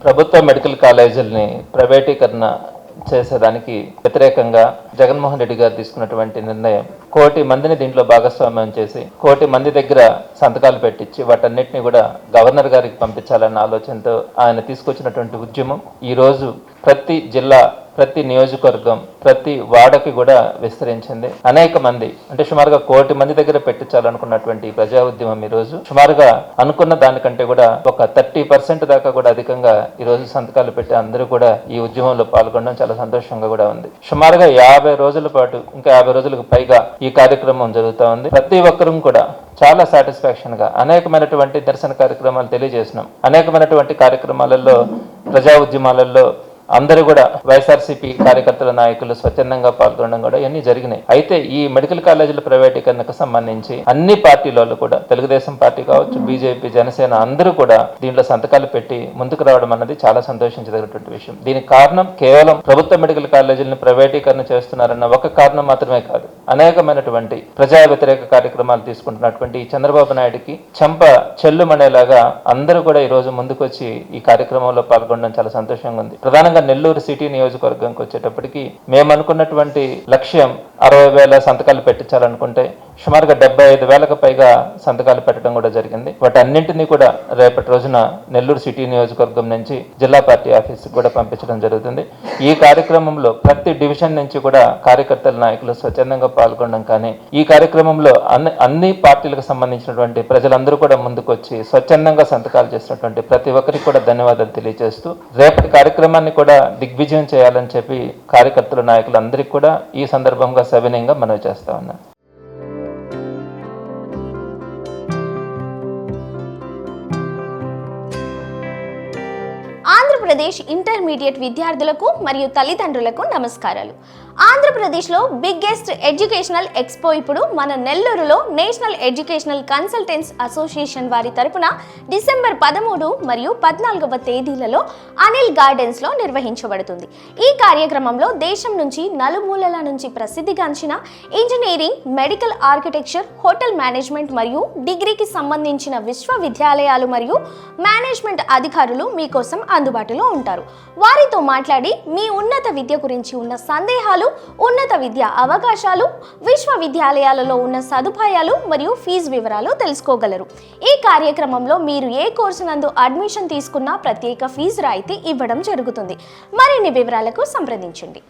ప్రభుత్వ మెడికల్ కాలేజీలని ప్రైవేటీకరణ చేసేదానికి వ్యతిరేకంగా జగన్మోహన్ రెడ్డి గారు తీసుకున్నటువంటి నిర్ణయం 1 కోటి మందిని దీంట్లో భాగస్వామ్యం చేసి 1 కోటి మంది దగ్గర సంతకాలు పెట్టించి వాటన్నిటిని కూడా గవర్నర్ గారికి పంపించాలన్న ఆలోచనతో ఆయన తీసుకొచ్చినటువంటి ఉద్యమం ఈరోజు ప్రతి జిల్లా, ప్రతి నియోజకవర్గం, ప్రతి వాడకి కూడా విస్తరించింది. అనేక మంది అంటే సుమారుగా 1 కోటి మంది దగ్గర పెట్టించాలనుకున్నటువంటి ప్రజా ఉద్యమం ఈరోజు సుమారుగా అనుకున్న దానికంటే కూడా ఒక 30% దాకా కూడా అధికంగా ఈరోజు సంతకాలు పెట్టి అందరూ కూడా ఈ ఉద్యమంలో పాల్గొనడం చాలా సంతోషంగా కూడా ఉంది. సుమారుగా 50 రోజుల పాటు, ఇంకా 50 రోజులకు పైగా ఈ కార్యక్రమం జరుగుతూ ఉంది. ప్రతి ఒక్కరూ కూడా చాలా సాటిస్ఫాక్షన్ గా అనేకమైనటువంటి దర్శన కార్యక్రమాలు తెలియజేసినాం. అనేకమైనటువంటి కార్యక్రమాలలో, ప్రజా ఉద్యమాలలో అందరూ కూడా వైఎస్ఆర్సీపీ కార్యకర్తల నాయకులు స్వచ్ఛందంగా పాల్గొనడం కూడా ఇవన్నీ జరిగినాయి. అయితే ఈ మెడికల్ కాలేజీల ప్రైవేటీకరణకు సంబంధించి అన్ని పార్టీలలో కూడా, తెలుగుదేశం పార్టీ కావచ్చు, బీజేపీ, జనసేన అందరూ కూడా దీంట్లో సంతకాలు పెట్టి ముందుకు రావడం అన్నది చాలా సంతోషించదగినటువంటి విషయం. దీనికి కారణం కేవలం ప్రభుత్వ మెడికల్ కాలేజీలను ప్రైవేటీకరణ చేస్తున్నారన్న ఒక కారణం మాత్రమే కాదు. అనేకమైనటువంటి ప్రజా వ్యతిరేక కార్యక్రమాలు తీసుకుంటున్నటువంటి ఈ చంద్రబాబు నాయుడికి చెంప చెల్లుమనేలాగా అందరూ కూడా ఈ రోజు ముందుకొచ్చి ఈ కార్యక్రమంలో పాల్గొనడం చాలా సంతోషంగా ఉంది. ప్రధానంగా నెల్లూరు సిటీ నియోజకవర్గంకి వచ్చేటప్పటికి మేము అనుకున్నటువంటి లక్ష్యం 60,000 సంతకాలు పెట్టించాలనుకుంటే సుమారుగా 75,000కు పైగా సంతకాలు పెట్టడం కూడా జరిగింది. వాటన్నింటినీ కూడా రేపటి రోజున నెల్లూరు సిటీ నియోజకవర్గం నుంచి జిల్లా పార్టీ ఆఫీస్కి కూడా పంపించడం జరుగుతుంది. ఈ కార్యక్రమంలో ప్రతి డివిజన్ నుంచి కూడా కార్యకర్తల నాయకులు స్వచ్ఛందంగా పాల్గొనడం, కానీ ఈ కార్యక్రమంలో అన్ని పార్టీలకు సంబంధించినటువంటి ప్రజలందరూ కూడా ముందుకొచ్చి స్వచ్ఛందంగా సంతకాలు చేసినటువంటి ప్రతి ఒక్కరికి కూడా ధన్యవాదాలు తెలియజేస్తూ రేపటి కార్యక్రమాన్ని కూడా దిగ్విజయం చేయాలని చెప్పి కార్యకర్తల నాయకులందరికీ కూడా ఈ సందర్భంగా సవినయంగా మనవి చేస్తా ఉన్నాను. ఆంధ్రప్రదేశ్ ఇంటర్మీడియట్ విద్యార్థులకు మరియు తల్లిదండ్రులకు నమస్కారాలు. ఆంధ్రప్రదేశ్లో బిగ్గెస్ట్ ఎడ్యుకేషనల్ ఎక్స్పో ఇప్పుడు మన నెల్లూరులో నేషనల్ ఎడ్యుకేషనల్ కన్సల్టెంట్స్ అసోసియేషన్ వారి తరపున డిసెంబర్ 13 మరియు 14వ తేదీలలో అనిల్ గార్డెన్స్లో నిర్వహించబడుతుంది. ఈ కార్యక్రమంలో దేశం నుంచి నలుమూలల నుంచి ప్రసిద్ధిగాంచిన engineering, medical, architecture, hotel management మరియు డిగ్రీకి సంబంధించిన విశ్వవిద్యాలయాలు మరియు మేనేజ్మెంట్ అధికారులు మీకోసం అందుబాటులో ఉంటారు. వారితో మాట్లాడి మీ ఉన్నత విద్య గురించి ఉన్న సందేహాలు, ఉన్నత విద్యా అవకాశాలు, విశ్వవిద్యాలయాలలో ఉన్న సదుపాయాలు మరియు ఫీజు వివరాలు తెలుసుకోగలరు. ఈ కార్యక్రమంలో మీరు ఏ కోర్సు నందు అడ్మిషన్ తీసుకున్నా ప్రత్యేక ఫీజు రాయితీ ఇవ్వడం జరుగుతుంది. మరిన్ని వివరాలకు సంప్రదించండి.